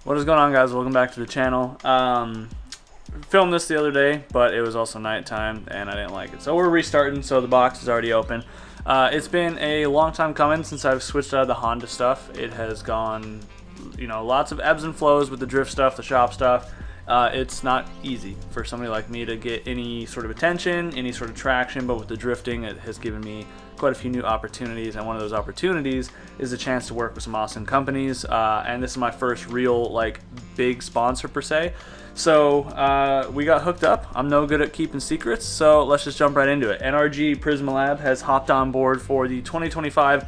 What is going on, guys? Welcome back to the channel. Filmed this the other day, but it was also nighttime and I didn't like it, so we're restarting. So the box is already open. It's been a long time coming since I've switched out of the Honda stuff. It has gone, lots of ebbs and flows with the drift stuff, the shop stuff. It's not easy for somebody like me to get any sort of attention, any sort of traction, but with the drifting, it has given me quite a few new opportunities, and one of those opportunities is a chance to work with some awesome companies, and this is my first real, big sponsor per se. So we got hooked up. I'm no good at keeping secrets, so let's just jump right into it. NRG Prismalab has hopped on board for the 2025,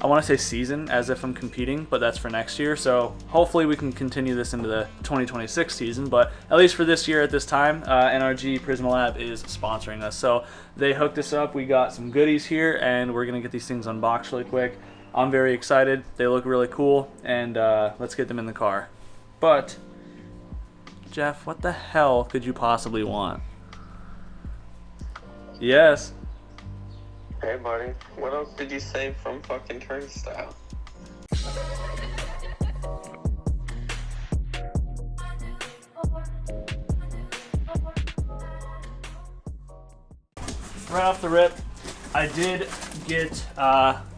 I want to say season, as if I'm competing, but that's for next year. So hopefully we can continue this into the 2026 season, but at least for this year at this time, NRG Prismalab is sponsoring us. So they hooked us up. We got some goodies here, and we're going to get these things unboxed really quick. I'm very excited. They look really cool, and let's get them in the car. But, Jeff, what the hell could you possibly want? Yes. Hey buddy, what else did you say from fucking Turnstile? Right off the rip, I did get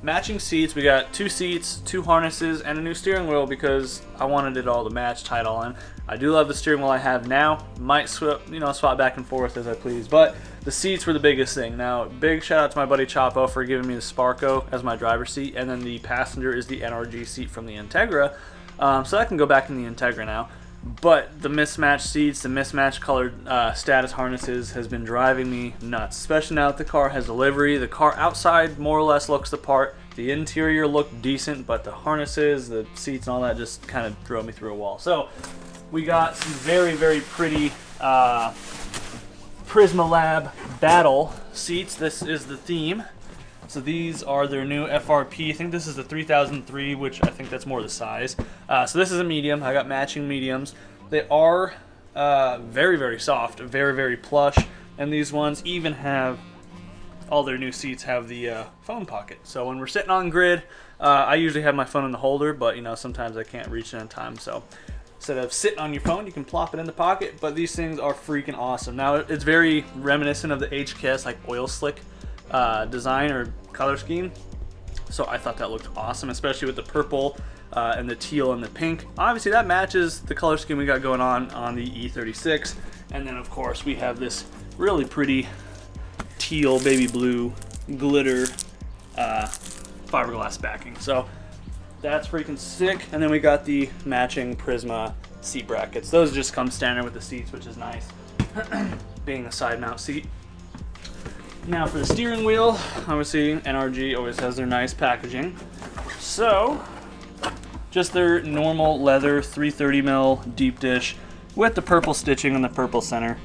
matching seats. We got 2 seats, 2 harnesses, and a new steering wheel because I wanted it all to match, tie it all in. I do love the steering wheel I have now. Might swap back and forth as I please, but the seats were the biggest thing. Now, big shout out to my buddy Chapo for giving me the Sparko as my driver's seat, and then the passenger is the NRG seat from the Integra, so I can go back in the Integra now. But the mismatched seats, the mismatched colored status harnesses has been driving me nuts, especially now that the car has a livery. The car outside more or less looks the part. The interior looked decent, but the harnesses, the seats, and all that just kind of drove me through a wall. So we got some very, very pretty Prismalab Battle seats. This is the theme. So these are their new FRP. I think this is the 3003, which I think that's more the size. So this is a medium. I got matching mediums. They are very, very soft, very, very plush. And these ones even have, all their new seats have the phone pocket. So when we're sitting on grid, I usually have my phone in the holder, but sometimes I can't reach it in time. So instead of sitting on your phone, you can plop it in the pocket. But these things are freaking awesome. Now it's very reminiscent of the HKS oil slick design or color scheme, so I thought that looked awesome, especially with the purple and the teal and the pink. Obviously that matches the color scheme we got going on the E36, and then of course we have this really pretty teal baby blue glitter fiberglass backing, so that's freaking sick. And then we got the matching Prisma seat brackets. Those just come standard with the seats, which is nice being a side mount seat. Now for the steering wheel, obviously NRG always has their nice packaging. So, just their normal leather 330mm deep dish with the purple stitching and the purple center.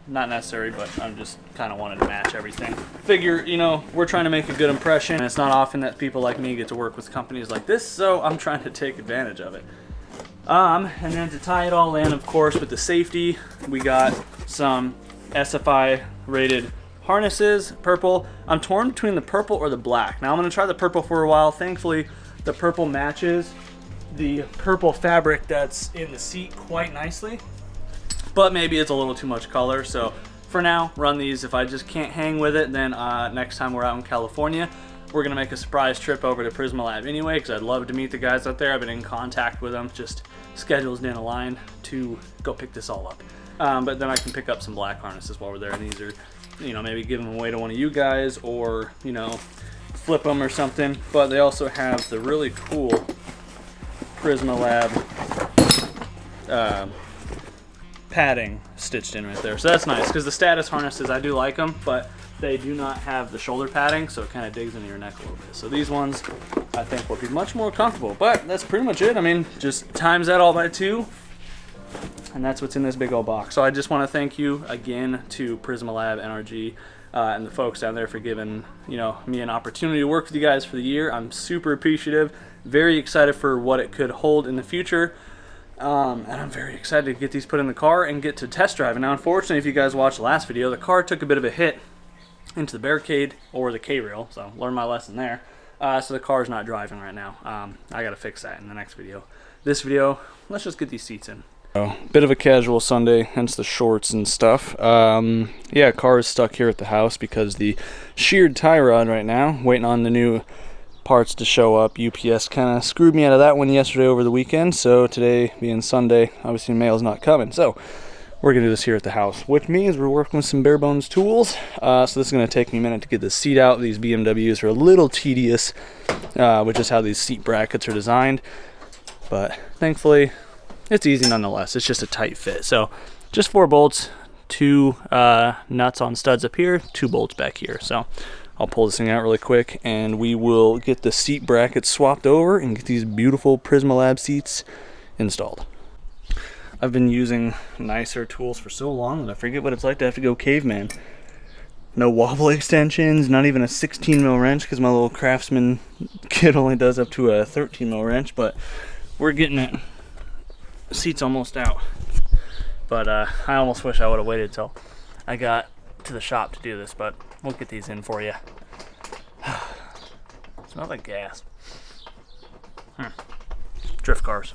Not necessary, but I'm just kind of wanted to match everything. Figure, we're trying to make a good impression, and it's not often that people like me get to work with companies like this, so I'm trying to take advantage of it. And then to tie it all in, of course, with the safety, we got some SFI rated harnesses, purple. I'm torn between the purple or the black. Now I'm going to try the purple for a while. Thankfully, the purple matches the purple fabric that's in the seat quite nicely, but maybe it's a little too much color. So for now, run these. If I just can't hang with it, then next time we're out in California, we're going to make a surprise trip over to Prismalab anyway, because I'd love to meet the guys out there. I've been in contact with them, just schedules didn't align to go pick this all up. But then I can pick up some black harnesses while we're there, and these are, maybe give them away to one of you guys, or, flip them or something. But they also have the really cool Prismalab padding stitched in right there. So that's nice, because the status harnesses, I do like them, but they do not have the shoulder padding, so it kind of digs into your neck a little bit. So these ones, I think, will be much more comfortable. But that's pretty much it. I mean, just times that all by 2. And that's what's in this big old box. So I just want to thank you again to Prismalab, NRG, and the folks down there for giving me an opportunity to work with you guys for the year. I'm super appreciative, very excited for what it could hold in the future, and I'm very excited to get these put in the car and get to test driving. Now, unfortunately, if you guys watched the last video, the car took a bit of a hit into the barricade or the K-rail, so learned my lesson there. So the car's not driving right now. I gotta fix that in the next video. This video, let's just get these seats in. Oh, bit of a casual Sunday, hence the shorts and stuff. Yeah, car is stuck here at the house because the sheared tie rod right now, waiting on the new parts to show up. UPS kind of screwed me out of that one yesterday over the weekend, so today being Sunday, obviously mail's not coming. So we're gonna do this here at the house, which means we're working with some bare bones tools. So this is gonna take me a minute to get the seat out. These BMWs are a little tedious, which is how these seat brackets are designed. But thankfully, it's easy nonetheless. It's just a tight fit. So just 4 bolts, 2 nuts on studs up here, 2 bolts back here. So I'll pull this thing out really quick and we will get the seat brackets swapped over and get these beautiful Prismalab seats installed. I've been using nicer tools for so long that I forget what it's like to have to go caveman. No wobble extensions, not even a 16mm wrench because my little Craftsman kit only does up to a 13mm wrench, but we're getting it. The seat's almost out. But I almost wish I would have waited till I got to the shop to do this, but we'll get these in for you. Smells like gas. Drift cars.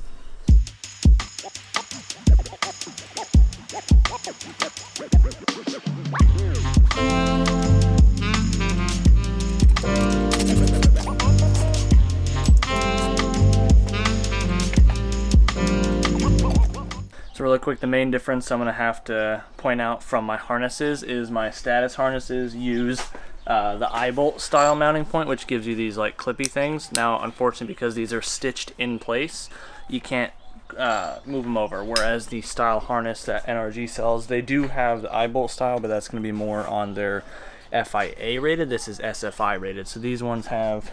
So really quick, the main difference I'm going to have to point out from my harnesses is my status harnesses use the eye-bolt style mounting point, which gives you these like clippy things. Now, unfortunately, because these are stitched in place, you can't move them over, whereas the style harness that NRG sells, they do have the eye-bolt style, but that's going to be more on their FIA rated. This is SFI rated, so these ones have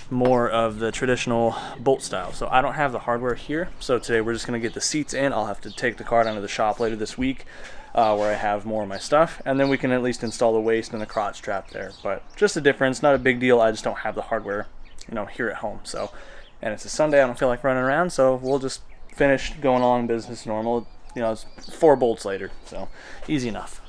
more of the traditional bolt style. So I don't have the hardware here, so today we're just going to get the seats in. I'll have to take the car down to the shop later this week where I have more of my stuff, and then we can at least install the waist and the crotch strap there. But just a difference, not a big deal. I just don't have the hardware, you know, here at home. So, and it's a Sunday, I don't feel like running around, so we'll just finish going along business normal. You know, it's 4 bolts later, so easy enough.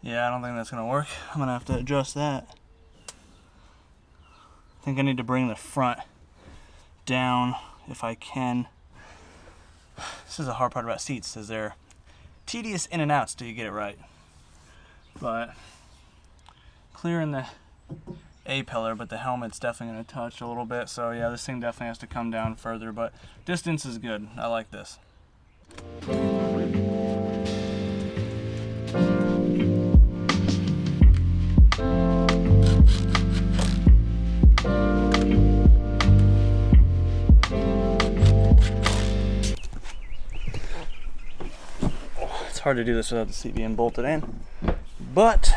Yeah, I don't think that's gonna work. I'm gonna have to adjust that. I think I need to bring the front down if I can. This is the hard part about seats, is they're tedious in and outs till you get it right. But clearing the A-pillar, but the helmet's definitely gonna touch a little bit. So yeah, this thing definitely has to come down further, but distance is good. I like this. Hard to do this without the seat being bolted in, but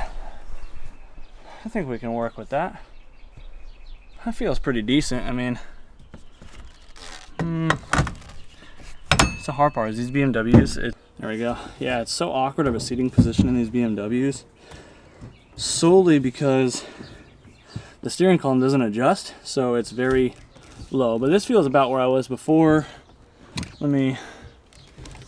I think we can work with that. That feels pretty decent. I mean, it's the hard part is these BMWs. There we go. Yeah, it's so awkward of a seating position in these BMWs, solely because the steering column doesn't adjust, so it's very low. But this feels about where I was before. Let me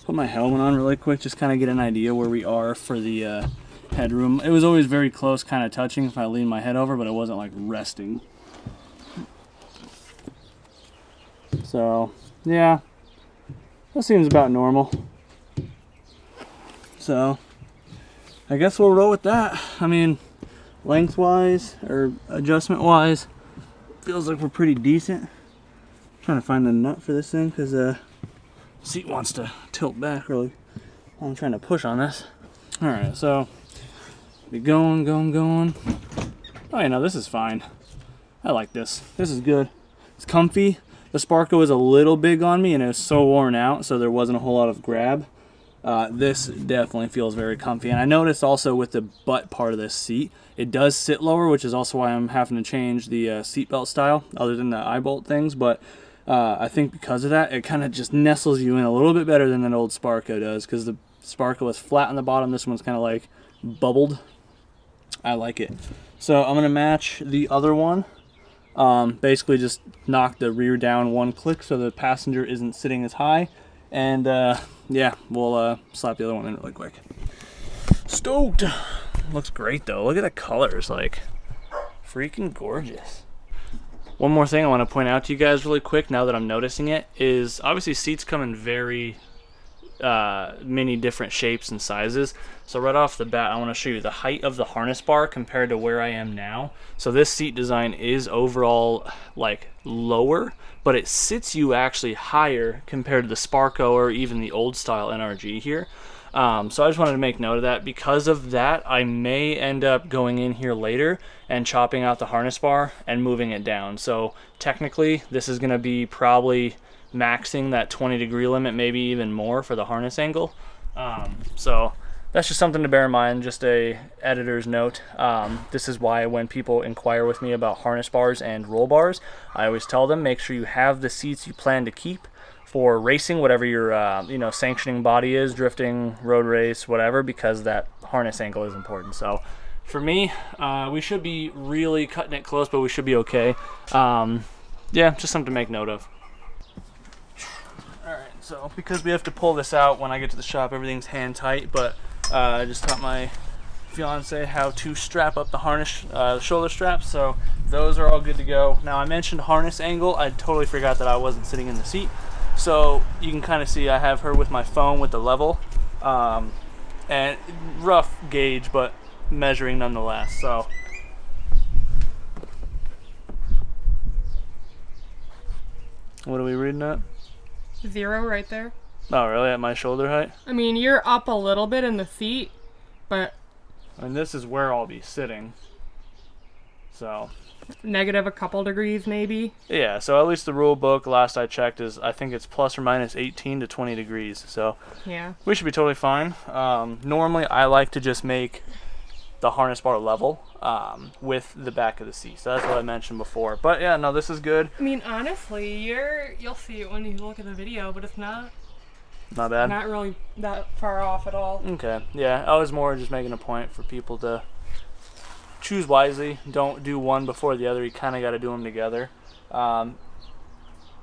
put my helmet on really quick, just kind of get an idea where we are for the headroom. It was always very close, kind of touching if I leaned my head over, but it wasn't like resting. So yeah, that seems about normal. So I guess we'll roll with that. I mean, lengthwise or adjustment wise, feels like we're pretty decent. I'm trying to find the nut for this thing because seat wants to tilt back really. I'm trying to push on this. Alright, so Be going. Oh, you know, this is fine. I like this. This is good. It's comfy. The Sparko was a little big on me and it was so worn out, so there wasn't a whole lot of grab. This definitely feels very comfy. And I noticed also with the butt part of this seat, it does sit lower, which is also why I'm having to change the seatbelt style, other than the eye bolt things. But I think because of that, it kind of just nestles you in a little bit better than an old Sparko does, because the Sparko was flat on the bottom. This one's kind of like bubbled. I like it. So I'm going to match the other one. Basically just knock the rear down one click so the passenger isn't sitting as high. And yeah, we'll slap the other one in really quick. Stoked. Looks great though. Look at the colors, like freaking gorgeous. One more thing I want to point out to you guys really quick now that I'm noticing it is obviously seats come in very many different shapes and sizes. So right off the bat, I want to show you the height of the harness bar compared to where I am now. So this seat design is overall like lower, but it sits you actually higher compared to the Sparko or even the old style NRG here. So I just wanted to make note of that. Because of that, I may end up going in here later and chopping out the harness bar and moving it down. So technically this is going to be probably maxing that 20-degree limit, maybe even more for the harness angle. So that's just something to bear in mind, just a editor's note. This is why when people inquire with me about harness bars and roll bars, I always tell them make sure you have the seats you plan to keep for racing, whatever your sanctioning body is, drifting, road race, whatever, because that harness angle is important. So for me, we should be really cutting it close, but we should be okay. Yeah, just something to make note of. Alright, so because we have to pull this out when I get to the shop, everything's hand tight, but I just taught my fiance how to strap up the harness, shoulder straps, so those are all good to go. Now I mentioned harness angle, I totally forgot that I wasn't sitting in the seat. So you can kind of see I have her with my phone with the level, and rough gauge, but measuring nonetheless. So what are we reading at? 0 right there. Oh, really? At my shoulder height? I mean, you're up a little bit in the seat, but... And this is where I'll be sitting. So... Negative a couple degrees, maybe? Yeah, so at least the rule book, last I checked, is I think it's plus or minus 18 to 20 degrees. So yeah, we should be totally fine. Normally, I like to just make the harness bar level with the back of the seat. So that's what I mentioned before. But yeah, no, this is good. I mean, honestly, you'll see it when you look at the video, but it's not bad. Not really that far off at all. Okay, yeah, I was more just making a point for people to choose wisely. Don't do one before the other. You kind of got to do them together. But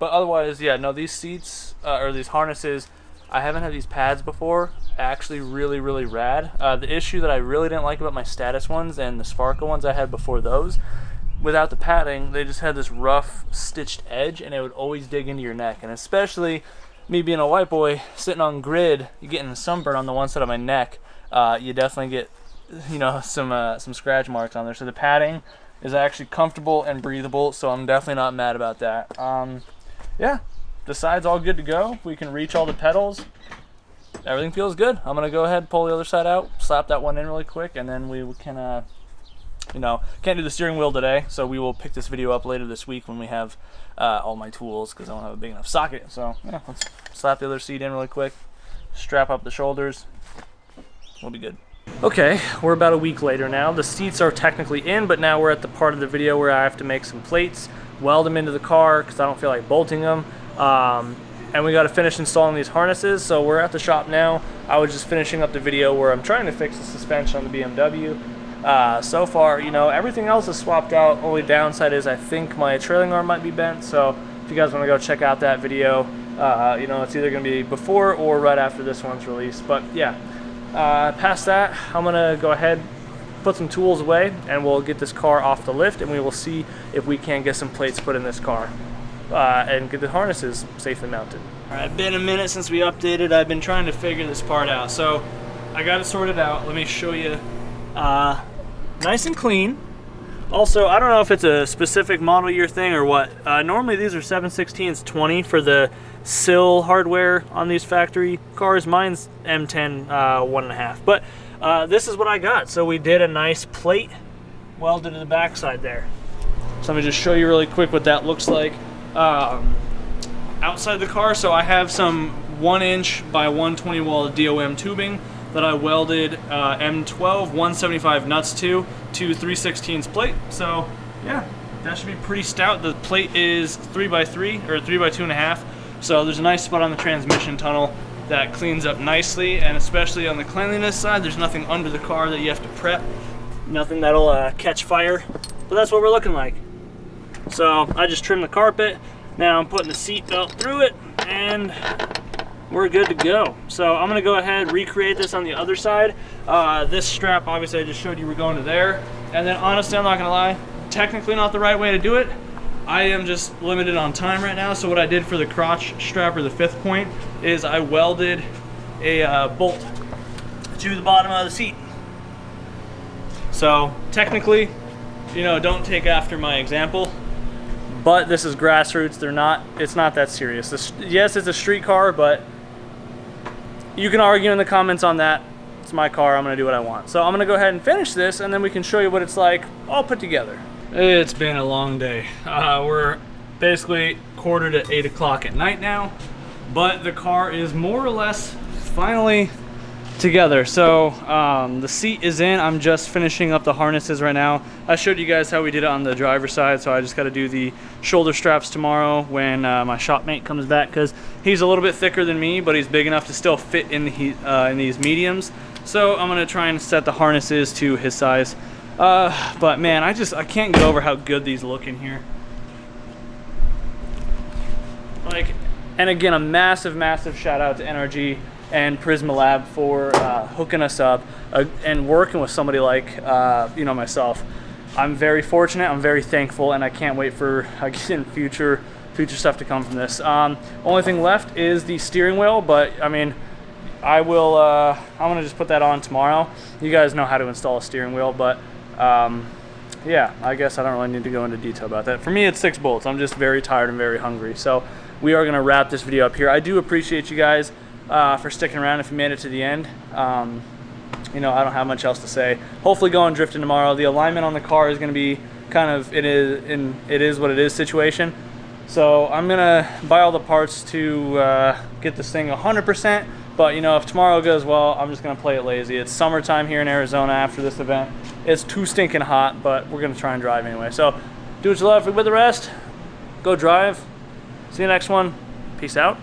otherwise, yeah, no, these seats or these harnesses, I haven't had these pads before. Actually really, really rad. The issue that I really didn't like about my Status ones and the Sparko ones I had before those, without the padding, they just had this rough stitched edge and it would always dig into your neck. And especially me being a white boy sitting on grid, you getting a sunburn on the one side of my neck, you definitely get, you know, some scratch marks on there. So the padding is actually comfortable and breathable, so I'm definitely not mad about that. Yeah, the side's all good to go. We can reach all the pedals. Everything feels good. I'm gonna go ahead, pull the other side out, slap that one in really quick, and then we can you know, can't do the steering wheel today, so we will pick this video up later this week when we have all my tools, because I don't have a big enough socket. So yeah, let's slap the other seat in really quick, strap up the shoulders, we'll be good. Okay, we're about a week later now. The seats are technically in, but now we're at the part of the video where I have to make some plates, weld them into the car because I don't feel like bolting them, and we got to finish installing these harnesses. So we're at the shop now. I was just finishing up the video where I'm trying to fix the suspension on the BMW. So far, you know, everything else is swapped out. Only downside is I think my trailing arm might be bent, so if you guys want to go check out that video, you know, it's either going to be before or right after this one's released. But yeah, past that, I'm gonna go ahead, put some tools away, and we'll get this car off the lift, and we will see if we can get some plates put in this car and get the harnesses safely mounted. All right, been a minute since we updated. I've been trying to figure this part out, so I got it sorted out. Let me show you. Nice and clean. Also, I don't know if it's a specific model year thing or what. Normally these are 7/16 20 for the SIL hardware on these factory cars. Mine's M10 1.5. But this is what I got. So we did a nice plate welded to the backside there. So let me just show you really quick what that looks like outside the car. So I have some 1-inch by 120 wall DOM tubing that I welded M12 175 nuts to 3/16 plate. So yeah, that should be pretty stout. The plate is 3x3 or 3x2.5. So there's a nice spot on the transmission tunnel that cleans up nicely, and especially on the cleanliness side, there's nothing under the car that you have to prep, nothing that'll catch fire. But that's what we're looking like. So I just trimmed the carpet. Now I'm putting the seat belt through it, and we're good to go. So I'm gonna go ahead, recreate this on the other side. This strap, obviously I just showed you, we're going to there. And then honestly, I'm not gonna lie, technically not the right way to do it. I am just limited on time right now. So what I did for the crotch strap, or the 5th point, is I welded a bolt to the bottom of the seat. So technically, you know, don't take after my example, but this is grassroots. It's not that serious. Yes, it's a street car, but you can argue in the comments on that. It's my car, I'm gonna do what I want. So I'm gonna go ahead and finish this, and then we can show you what it's like all put together. It's been a long day. We're basically quarter to 8 o'clock at night now, but the car is more or less finally together. So the seat is in. I'm just finishing up the harnesses right now. I showed you guys how we did it on the driver's side, so I just got to do the shoulder straps tomorrow when my shop mate comes back, because he's a little bit thicker than me, but he's big enough to still fit in these mediums. So I'm gonna try and set the harnesses to his size. But man, I can't get over how good these look in here. Like, and again, a massive shout out to NRG and Prisma Lab for hooking us up and working with somebody like you know, myself. I'm very fortunate, I'm very thankful, and I can't wait for again future stuff to come from this. Only thing left is the steering wheel, but I mean, I'm gonna just put that on tomorrow. You guys know how to install a steering wheel, but yeah, I guess I don't really need to go into detail about that. For me, it's 6 bolts. I'm just very tired and very hungry. So we are gonna wrap this video up here. I do appreciate you guys for sticking around if you made it to the end. You know, I don't have much else to say. Hopefully going drifting tomorrow. The alignment on the car is gonna be kind of, it is what it is situation. So I'm gonna buy all the parts to get this thing 100%. But you know, if tomorrow goes well, I'm just gonna play it lazy. It's summertime here in Arizona after this event. It's too stinking hot, but we're gonna try and drive anyway. So do what you love, with the rest, go drive. See you next one. Peace out.